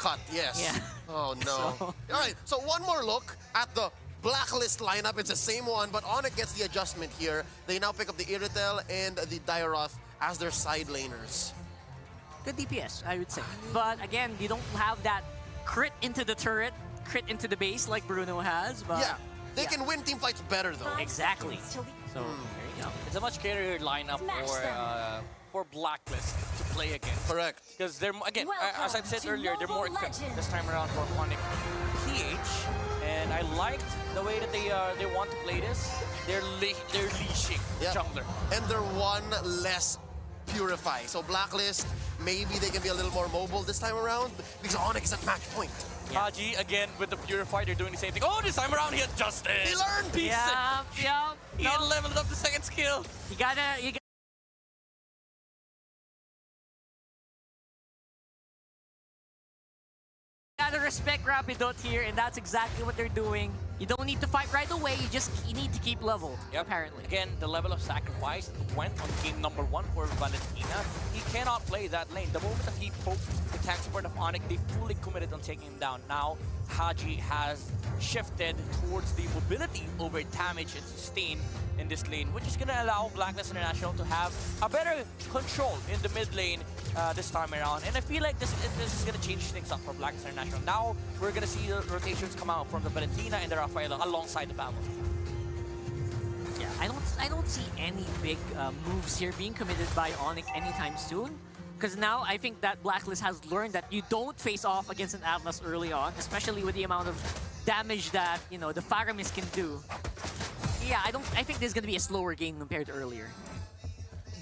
cut, yes. Yeah. Oh, no. All right, so one more look at the Blacklist lineup. It's the same one, but Onic gets the adjustment here. They now pick up the Irritel and the Dairoth as their side laners. Good DPS, I would say. But again, you don't have that crit into the turret, crit into the base like Bruno has. But Yeah, they can win team fights better, though. Exactly. So there you go. It's a much scarier lineup for Blacklist to play against. Correct. Because they're, again, as I've said earlier, they're more equipped this time around for Onic PH. And I liked the way that they want to play this. They're leashing the jungler. And they're one less Purify. So Blacklist, maybe they can be a little more mobile this time around because Onic is at match point. Haji, again, with the Purify, they're doing the same thing. Oh, this time around, he adjusted. He learned. He leveled up the second skill. You gotta respect Rapidot here, and that's exactly what they're doing. You don't need to fight right away, you need to keep level, apparently. Again, the level of sacrifice went on game number 1 for Valentina. He cannot play that lane. The moment that he poked the tank support of Onic, they fully committed on taking him down. Now, Haji has shifted towards the mobility over damage and sustain in this lane, which is going to allow Blacklist International to have a better control in the mid lane this time around. And I feel like this is going to change things up for Blacklist International. Now, we're going to see the rotations come out from the Valentina and the Rafaela alongside the battle. Yeah, I don't see any big moves here being committed by Onic anytime soon. Because now I think that Blacklist has learned that you don't face off against an Atlas early on, especially with the amount of damage that, you know, the Faramis can do. Yeah, I think this is going to be a slower game compared to earlier.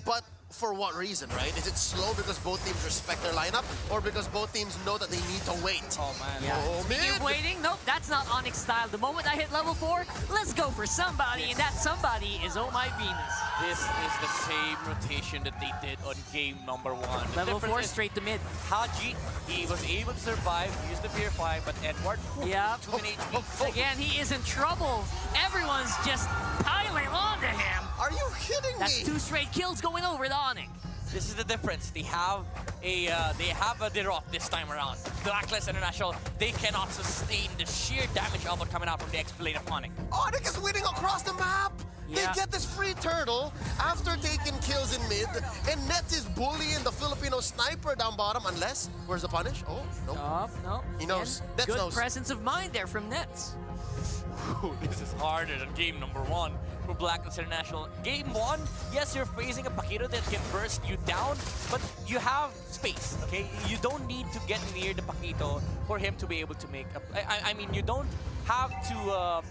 But for what reason, right? Is it slow because both teams respect their lineup, or because both teams know that they need to wait? Oh, man. Yeah. Oh, Speaking of waiting, nope, that's not Onyx style. The moment I hit level 4, let's go for somebody, and that somebody is Oh My Venus. This is the same rotation that they did on game number 1. Level 4 straight to mid. Haji, he was able to survive, use the Purify, but Edward, yeah. 2 HP. Again, he is in trouble. Everyone's just piling onto him. Are you kidding me? That's 2 straight kills going over the Onyx. This is the difference. They have a Dairoth this time around. Blacklist International, they cannot sustain the sheer damage output coming out from the XP lane of Onic. Onic is winning across the map. They get this free turtle after taking kills in mid, and Nets is bullying the Filipino sniper down bottom. Unless, where's the punish? Oh, no. No. He knows. Nets good knows. presence of mind there from Nets. This is harder than game number 1 for Blacklist International. Game 1, yes, you're facing a Paquito that can burst you down, but you have space, okay? You don't need to get near the Paquito for him to be able to make up. I mean, you don't have to,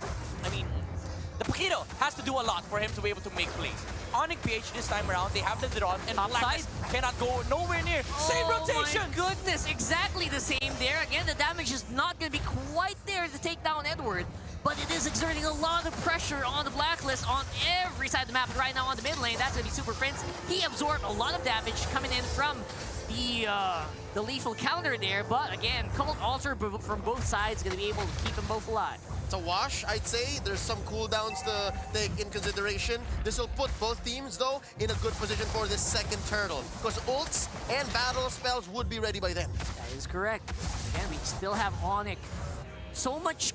the Paquito has to do a lot for him to be able to make plays. Onic PH this time around, they have the Dairoth, and Blacklist cannot go nowhere near. Same rotation! Oh my goodness, exactly the same there. Again, the damage is not going to be quite there to take down Edward, but it is exerting a lot of pressure on the Blacklist on every side of the map. And right now on the mid lane, that's going to be Super Prince. He absorbed a lot of damage coming in from the lethal counter there, but again, Cold Altar from both sides going to be able to keep them both alive. It's a wash, I'd say. There's some cooldowns to take in consideration. This will put both teams, though, in a good position for this second turtle, because ults and battle spells would be ready by then. That is correct. Again, we still have Onic. So much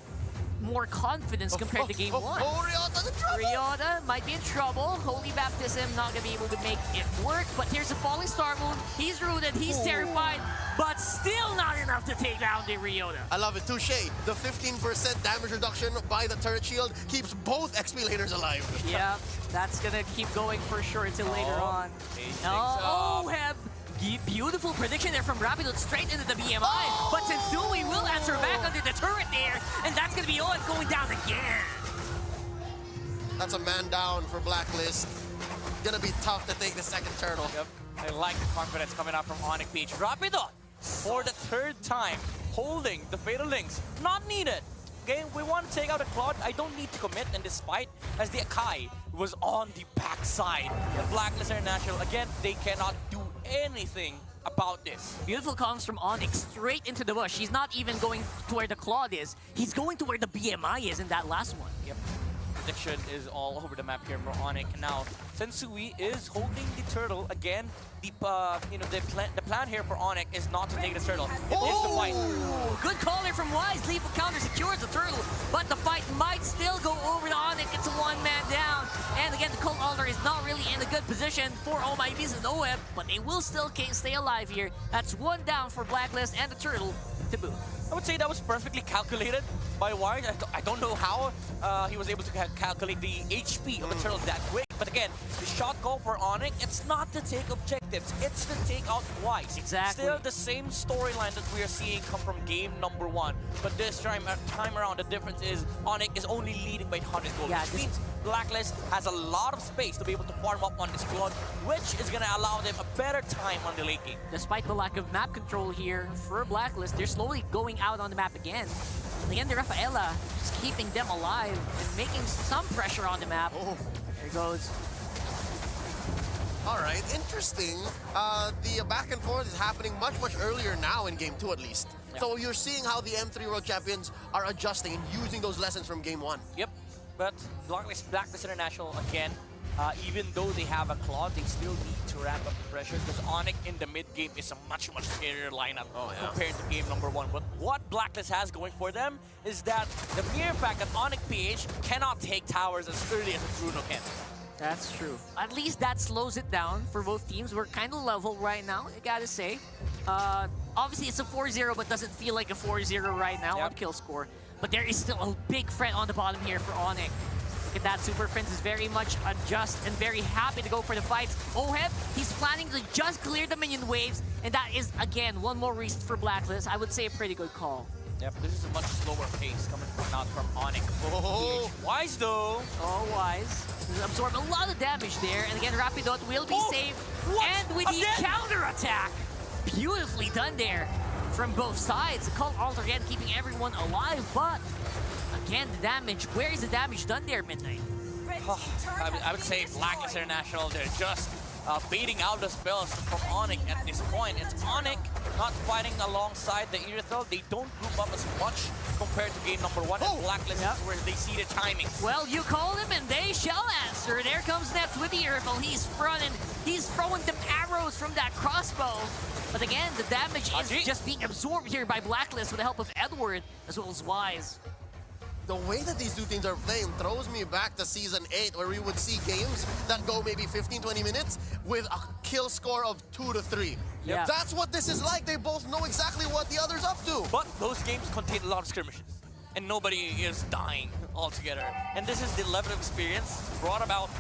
more confidence compared to game 1. Ryota's in trouble! Ryota might be in trouble. Holy Baptism not going to be able to make it work, but here's a Falling Star Moon. He's rooted, he's terrified, but still not enough to take down the Ryota. I love it. Touche. The 15% damage reduction by the turret shield keeps both XP laners alive. Yeah, that's going to keep going for sure until later on. Beautiful prediction there from Rapidot straight into the BMI, but Sensui will answer back under the turret there, and that's going to be Owen going down again. That's a man down for Blacklist. Gonna be tough to take the second turtle. Yep. I like the confidence coming out from Onic Peach. Rapidot, for the 3rd time, holding the Fatal Links. Not needed. Okay, we want to take out a Claude. I don't need to commit in this fight, as the Akai was on the backside. The Blacklist International, again, they cannot do anything about this. Beautiful comms from Onyx straight into the bush. He's not even going to where the Claude is. He's going to where the BMI is in that last one. Yep. addiction is all over the map here for Onic. Now, Sensui is holding the turtle again. The the plan here for Onic is not to take the turtle. It is to fight. Good call there from Wise. Lethal counter secures the turtle, but the fight might still go over to Onic. It's a one-man down. And again, the Cult Altar is not really in a good position for MENONTON and OEB, but they will still stay alive here. That's one down for Blacklist and the turtle to boot. I would say that was perfectly calculated by Wise. I don't know how he was able to calculate the HP of the turtle that quick. But again, the shot call for Onic, it's not to take objectives, it's to take out Wise. Exactly. Still the same storyline that we are seeing come from game number 1. But this time around, the difference is Onic is only leading by 100 gold. Yeah, which means Blacklist has a lot of space to be able to farm up on this squad, which is going to allow them a better time on the late game. Despite the lack of map control here for Blacklist, they're slowly going out on the map again. And again, the Rafaela just keeping them alive and making some pressure on the map. Oh. There goes. All right, interesting. The back and forth is happening much earlier now in game 2 at least. Yeah. So you're seeing how the M3 World Champions are adjusting and using those lessons from game 1. Yep, but Blacklist International again, even though they have a claw, they still need to ramp up the pressure because Onic in the mid game is a much scarier lineup compared to game number 1. But what Blacklist has going for them is that the mere fact that Onic PH cannot take towers as early as Bruno can. That's true. At least that slows it down for both teams. We're kind of level right now, I gotta say. Obviously, it's a 4-0, but doesn't feel like a 4-0 right now on kill score. But there is still a big threat on the bottom here for Onic. Look at that, Super Prince is very much unjust and very happy to go for the fights. OEB, he's planning to just clear the minion waves, and that is, again, one more reason for Blacklist. I would say a pretty good call. Yep, this is a much slower pace coming out from Onic. Oh. Wise though. Oh, Wise. Absorb a lot of damage there, and again, Rapidot will be saved. And with the counter-attack, beautifully done there from both sides. The Cult Altar again keeping everyone alive, but again, the damage. Where is the damage done there, Midnight? I would say Blacklist International, they're just baiting out the spells from Onic at this point. It's Onic not fighting alongside the Irithel. They don't group up as much compared to game number 1. And Blacklist is where they see the timing. Well, you call them and they shall answer. There comes Nets with the Irithel. He's fronting. He's throwing them arrows from that crossbow. But again, the damage is just being absorbed here by Blacklist with the help of Edward as well as Wise. The way that these two teams are playing throws me back to Season 8, where we would see games that go maybe 15-20 minutes with a kill score of 2 to 3. Yeah. That's what this is like. They both know exactly what the other's up to. But those games contain a lot of skirmishes, and nobody is dying altogether. And this is the level of experience brought about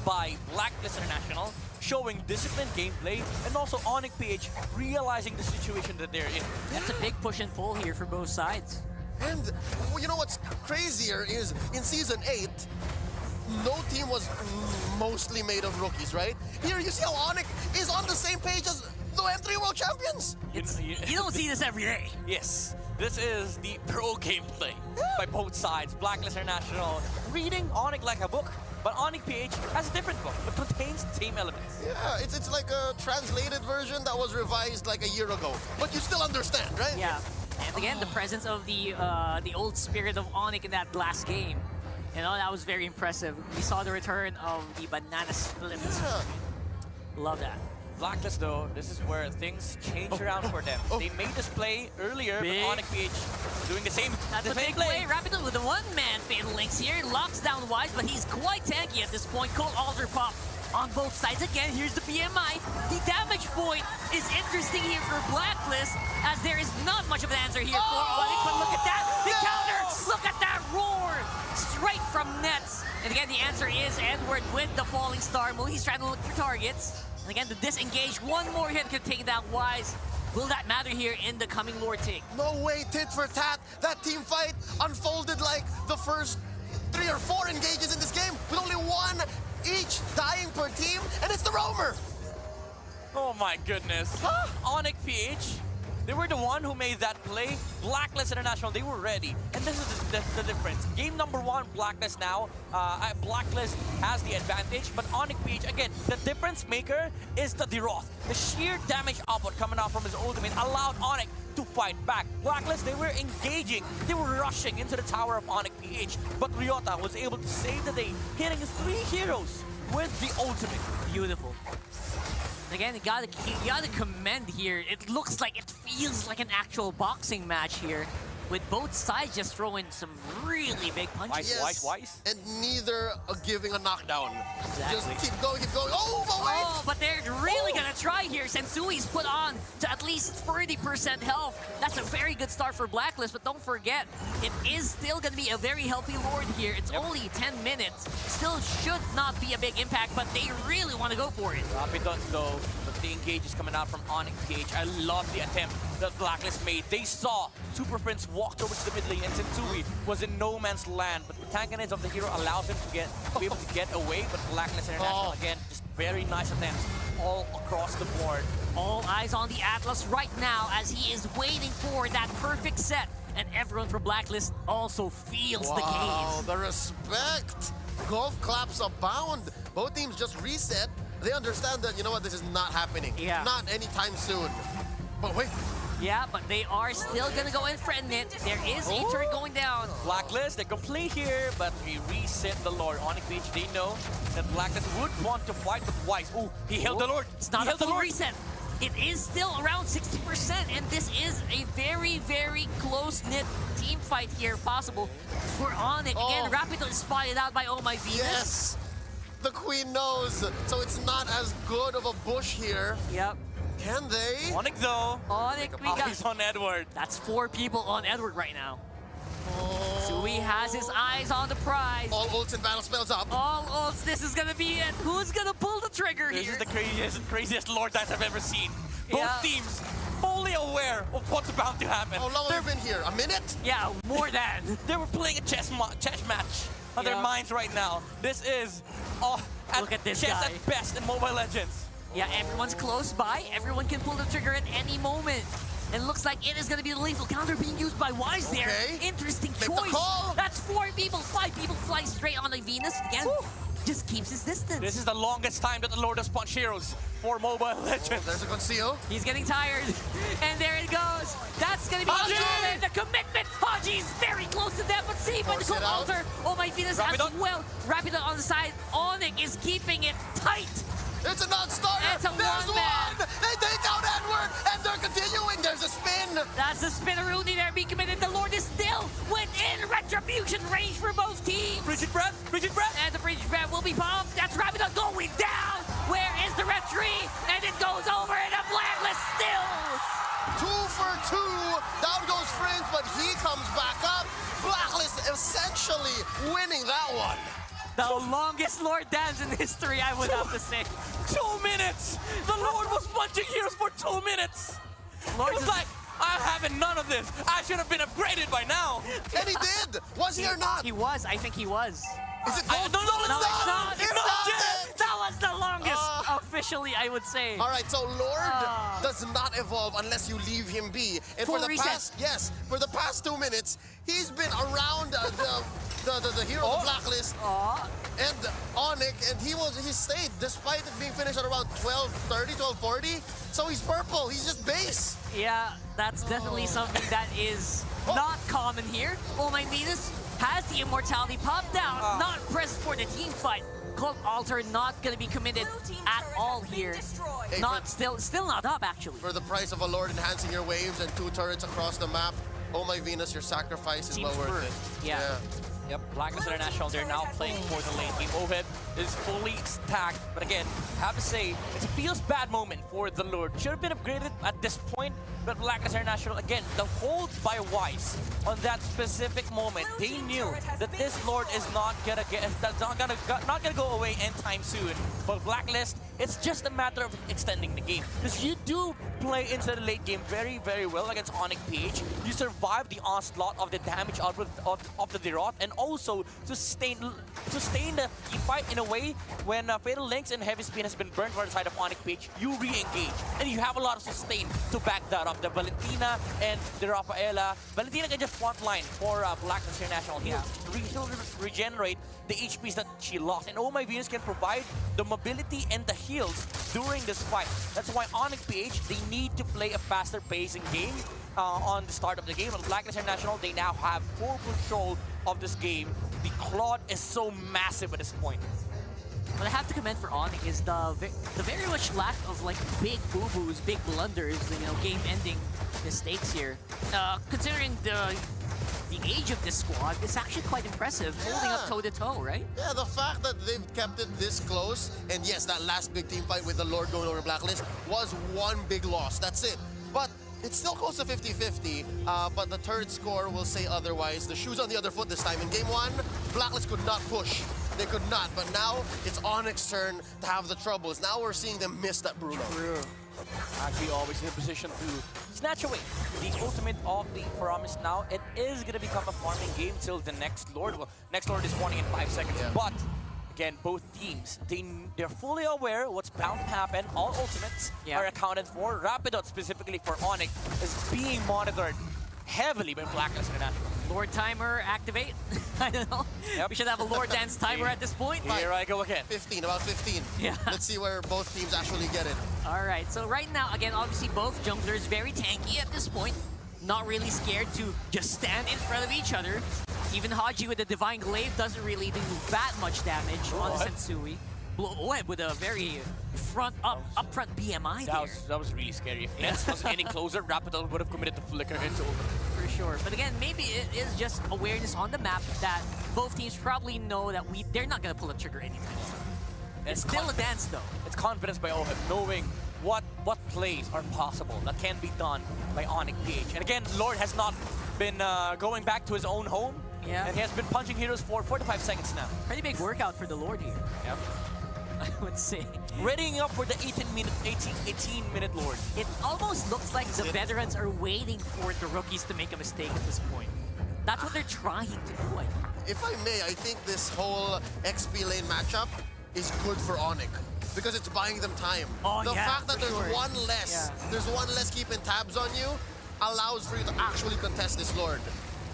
by Blacklist International, showing disciplined gameplay, and also Onic PH realizing the situation that they're in. That's a big push and pull here for both sides. And you know what's crazier is in Season 8, no team was mostly made of rookies, right? Here you see how Onic is on the same page as the M3 World Champions. You don't see this every day. Yes, this is the pro gameplay by both sides. Blacklist International reading Onic like a book, but Onic PH has a different book, but contains the same elements. Yeah, it's like a translated version that was revised like a year ago, but you still understand, right? Yeah. And again, the presence of the old spirit of Onic in that last game. You know, that was very impressive. We saw the return of the banana split. Yeah. Love that. Blacklist though, this is where things change around for them. They made this play earlier, but Onic PH doing the same That's a big play. Rapidly with the one-man Fatal Links here. Locks down Wise, but he's quite tanky at this point. Cold Altar pop on both sides. Again, here's the BMI. The damage point is interesting here for Blacklist, as there is not much of an answer here for Onic, but look at that. The counter! Look at that roar! Straight from Nets. And again, the answer is Edward with the Falling Star move. He's trying to look for targets. And again, the disengage. One more hit could take that Wise. Will that matter here in the coming Lord take? No way, tit for tat. That team fight unfolded like the first 3 or 4 engages in this game with only 1 each dying per team, and it's the roamer. Oh my goodness. Onic PH They were the one who made that play. Blacklist International, they were ready. And this is the difference. Game number 1, Blacklist now. Blacklist has the advantage, but Onic PH, again, the difference maker is the Deroth. The sheer damage output coming out from his ultimate allowed Onic to fight back. Blacklist, they were engaging. They were rushing into the tower of Onic PH, but Ryota was able to save the day, hitting 3 heroes with the ultimate. Beautiful. Again, you gotta commend here. It looks like, it feels like an actual boxing match here, with both sides just throwing some really big punches. Wise. And neither giving a knockdown. Exactly. Just keep going. Oh, but wait! Oh, but they're really gonna try here. Sensui's put on to at least 30% health. That's a very good start for Blacklist, but don't forget, it is still gonna be a very healthy Lord here. It's only 10 minutes. Still should not be a big impact, but they really want to go for it. Rapidons though, but the engage is coming out from Onic PH. I love the attempt that Blacklist made. They saw Super Prince walk towards the mid lane, and Sensui was in no man's land, but the antagonist of the hero allows him to be able to get away, but Blacklist International, again, just very nice attempts all across the board. All eyes on the Atlas right now as he is waiting for that perfect set, and everyone from Blacklist also feels the Wow, gaze. the respect. Golf claps abound. Both teams just reset. They understand that, you know what, this is not happening. Yeah. Not anytime soon. But wait. Yeah, but they are still gonna go and threaten it. There is a turret going down. Blacklist, they're complete here, but we reset the Lord. Onic PH, they know that Blacklist would want to fight with Wise. Ooh, he held the Lord. It's not a full reset. It is still around 60%, and this is a very, very close-knit team fight here possible for Onic. Again, Rapido is spotted out by Oh My Venus. Yes. The Queen knows. So it's not as good of a bush here. Yep. Can they? Onic though. Onic, we got... Eyes on Edward. That's 4 people on Edward right now. Oh. So he has his eyes on the prize. All ults and battle spells up. All ults, this is gonna be it. Who's gonna pull the trigger This here? is the craziest Lord Dance I've ever seen. Both Yeah. teams fully aware of what's about to happen. How long have you been here? A minute? Yeah, more than. They were playing a chess match on their Yeah. minds right now. This is Look at this chess guy. at best in Mobile Legends. Yeah, everyone's close by. Everyone can pull the trigger at any moment. And it looks like it is going to be the lethal counter being used by Wise there. Okay. Interesting Make the choice. call. That's 4 people. 5 people fly straight on the Venus. Again, just keeps his distance. This is the longest time that the Lord has punched heroes for Mobile Legends. There's a conceal. He's getting tired. And there it goes. That's going to be Haji! the commitment. Haji is very close to that, but see by the Force it out. altar. Oh my Venus as Rapidon. well. Rapidon on the side. Onic is keeping it tight. It's a non-starter. It's a There's one-man. one. They take out Edward, and they're continuing. There's a spin. That's the Spinneroonie there being committed. The Lord is still within retribution range for both teams. Frigid breath. And the Frigid Breath will be popped. That's Rapido going down. Where is the red tree? And it goes over and a Blacklist still. 2 for 2. Down goes Prince, but he comes back up. Blacklist essentially winning that one. The longest Lord dance in history, I would have to say. 2 minutes. The Lord was punching heroes for 2 minutes. Lord It was like, I'm having none of this. I should have been upgraded by now. And he did. Was he or not? He was. I think he was. Is it No, gold? it's No, it's not. It's not not yet. it. That was the longest, officially, I would say. All right, so Lord does not evolve unless you leave him be. And Full for the reset. for the past 2 minutes, he's been around the hero of the Blacklist and Onic, and he stayed despite it being finished at around 12:30, 12:40. So he's purple. He's just base. Yeah, that's definitely something that is not common here. Oh my Venus has the immortality popped down, not present for the team fight. Cloak Altar not gonna be committed at all here. Hey, Not still not up actually. For the price of a Lord enhancing your waves and 2 turrets across the map, oh my Venus, your sacrifice is well Seems worth worth it. it. Yeah. Yep, Blacklist International, they're now playing for the lane. Team Overhead is fully stacked, but again, I have to say, it's a feels bad moment for the Lord. Should have been upgraded at this point, but Blacklist International, again, the hold by Wise on that specific moment, they knew that this Lord is not gonna go away anytime soon. But Blacklist, It's just a matter of extending the game. Because you do play into the late game very, very well against Onic PH. You survive the onslaught of the damage output of the Derot, and also sustain the fight in a way when Fatal Links and Heavy Spin has been burned for the side of Onic PH, you re-engage. And you have a lot of sustain to back that up. The Valentina and the Rafaela. Valentina can just frontline for Blacklist Internasional. He'll regenerate the HPs that she lost. And Oh My Venus can provide the mobility and the heals during this fight. That's why Onic PH, they need to play a faster pacing game on the start of the game. On Blacklist Internasional, they now have full control of this game. The Claude is so massive at this point. What I have to commend for Onic is the very much lack of like big boo-boos, big blunders, you know, game-ending mistakes here. Considering the age of this squad, it's actually quite impressive, holding up toe-to-toe, right? Yeah, the fact that they've kept it this close, and yes, that last big team fight with the Lord going over Blacklist was one big loss. That's it. But it's still close to 50-50, but the third score will say otherwise. The shoe's on the other foot this time. In game one, Blacklist could not push. They could not, but now it's Onic's turn to have the troubles. Now we're seeing them miss that Bruno. True. Actually, always in a position to snatch away the ultimate of the Promise now. It is going to become a farming game till the next Lord. Well, next Lord is spawning in 5 seconds, but again, both teams, they're fully aware what's bound to happen. All ultimates are accounted for. Rapidot, specifically for Onic, is being monitored heavily by Blacklist International. Lord timer activate. I don't know. We should have a Lord dance timer at this point. Here I go again. 15, about 15. Yeah. Let's see where both teams actually get it. All right, so right now, again, obviously both junglers very tanky at this point. Not really scared to just stand in front of each other. Even Haji with the Divine Glaive doesn't really do that much damage on the Sensui. Web with a very upfront BMI there. That was really scary. If Nets wasn't getting closer, Rapidol would have committed the flicker into For sure. But again, maybe it is just awareness on the map that both teams probably know that they're not going to pull a trigger anytime soon. It's still a dance, though. It's confidence by Oheb, knowing what plays are possible that can be done by Onic PH. And again, Lord has not been going back to his own home. Yeah. And he has been punching heroes for 45 seconds now. Pretty big workout for the Lord here. Yep. I would say. Readying up for the 18-minute Lord. It almost looks like the veterans are waiting for the rookies to make a mistake at this point. That's what they're trying to do, I think. If I may, I think this whole XP lane matchup is good for Onic because it's buying them time. The fact that there's one less keeping tabs on you allows for you to actually contest this Lord.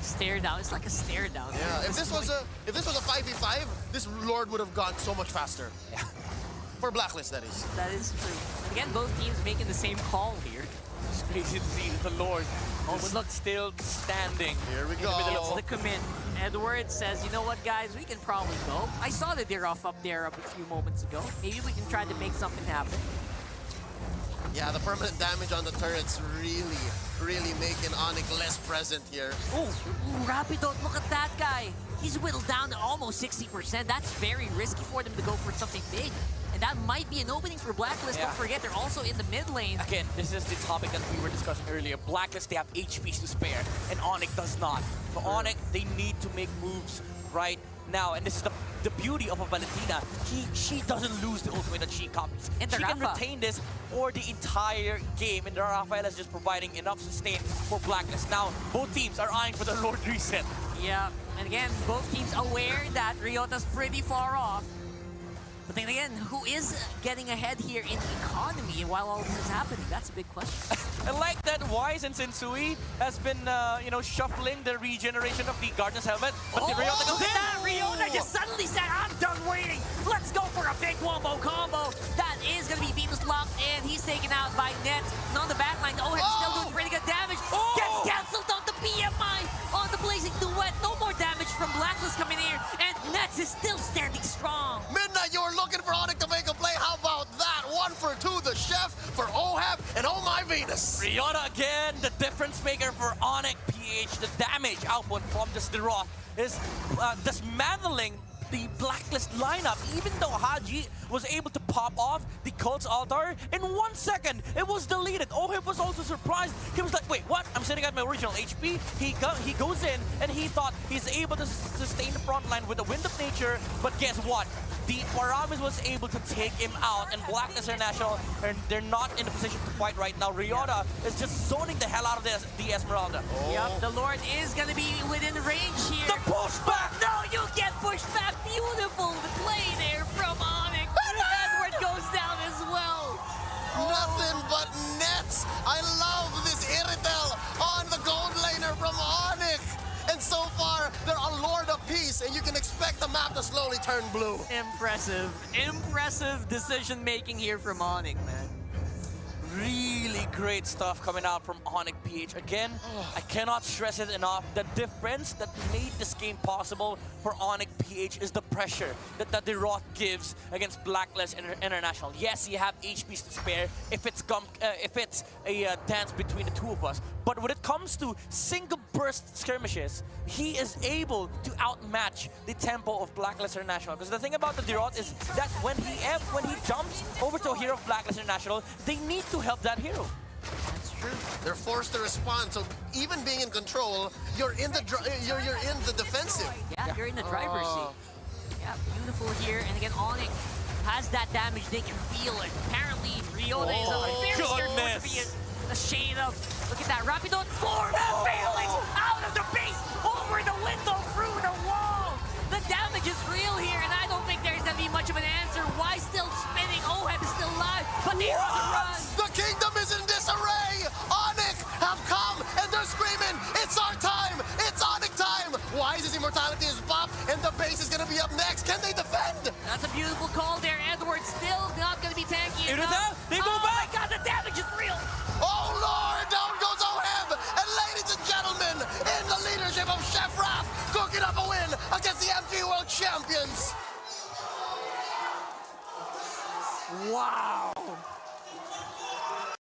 Stare down. It's like a stare down. Yeah. If this was a 5v5, this Lord would have gone so much faster. Yeah. For Blacklist, that is. That is true. And again, both teams making the same call here. It's crazy to see the Lord still standing. Here we go. In the middle of the commit. Edward says, you know what, guys, we can probably go. I saw the Deroff up there a few moments ago. Maybe we can try to make something happen. Yeah, the permanent damage on the turrets really making Onic less present here. Ooh, Rapidot, look at that guy. He's whittled down to almost 60%. That's very risky for them to go for something big. And that might be an opening for Blacklist. Don't forget, they're also in the mid lane. Again, this is the topic that we were discussing earlier. Blacklist, they have HPs to spare, and Onic does not. For Onic, they need to make moves right now, and this is the beauty of a Valentina. She doesn't lose the ultimate that she copies. And the she can retain this for the entire game, and the Rafael is just providing enough sustain for Blacklist. Now, both teams are eyeing for the Lord reset. Yeah, and again, both teams aware that Ryota's pretty far off. But then again, who is getting ahead here in economy while all this is happening? That's a big question. I like that Wise and Sensui has been, shuffling the regeneration of the Guardian's helmet. But the Ryota goes in! Ryota just suddenly said, I'm done waiting! Let's go for a big wombo combo! That is going to be Venus locked in. He's taken out by Nets. And on the backline, Oheb's still doing pretty good damage. Gets cancelled on the BMI on the Blazing Duet. No more damage from Blacklist coming here. And Nets is still standing strong. Midnight, you were looking for Onic to make a play. How about that? 1 for 2, the chef for Oheb and Oh My Venus. Ryota again, the difference maker for Onic PH. The damage output from this Deroth is dismantling the Blacklist lineup. Even though Haji was able to pop off the Cult's altar, in 1 second, it was deleted. Oheb was also surprised. He was like, wait, what? I'm sitting at my original HP. He goes in, and he thought he's able to sustain the front line with the Wind of Nature, but guess what? The Paramis was able to take him out, and Blacklist International, they're not in a position to fight right now. Ryota is just zoning the hell out of the Esmeralda. Yep, the Lord is gonna be within range here. The pushback! No, you get pushed back. Beautiful play there from Onic. Edward goes down as well. Nothing but nets. I love this Iritel on the gold laner from Onic. And so far, they're a Lord of Peace, and you can expect the map to slowly turn blue. Impressive. Impressive decision making here from Onic, man. Really great stuff coming out from Onic PH. Again, I cannot stress it enough. The difference that made this game possible for Onic PH is the pressure that the Roth gives against Blacklist International. Yes, you have HPs to spare if it's a dance between the two of us. But when it comes to single burst skirmishes, he is able to outmatch the tempo of Blacklist International. Because the thing about the Roth is that when he jumps over to a hero of Blacklist International, they need to help that hero. That's true. They're forced to respond, so even being in control, you're in the defensive. Yeah, you're in the driver's seat. Yeah, beautiful here. And again, Onic has that damage. They can feel it. Apparently, Ryota is very scared to be a shade of. Look at that. Rapidon form and Felix out of the base, over the window, through the wall. The damage is real here, and I don't think there's going to be much of an answer. Why still spinning? Oheb is still alive, but they're on the run. The kingdom is in disarray! Onic have come, and they're screaming, it's our time! It's Onic time! Wise's immortality is popped, and the base is going to be up next. Can they defend? That's a beautiful call there. Edward still not going to be tanky enough. They go back! Oh my god, the damage is real! Oh Lord, down goes Oheb! And ladies and gentlemen, in the leadership of Chef Raph, cooking up a win against the MG World Champions! Wow!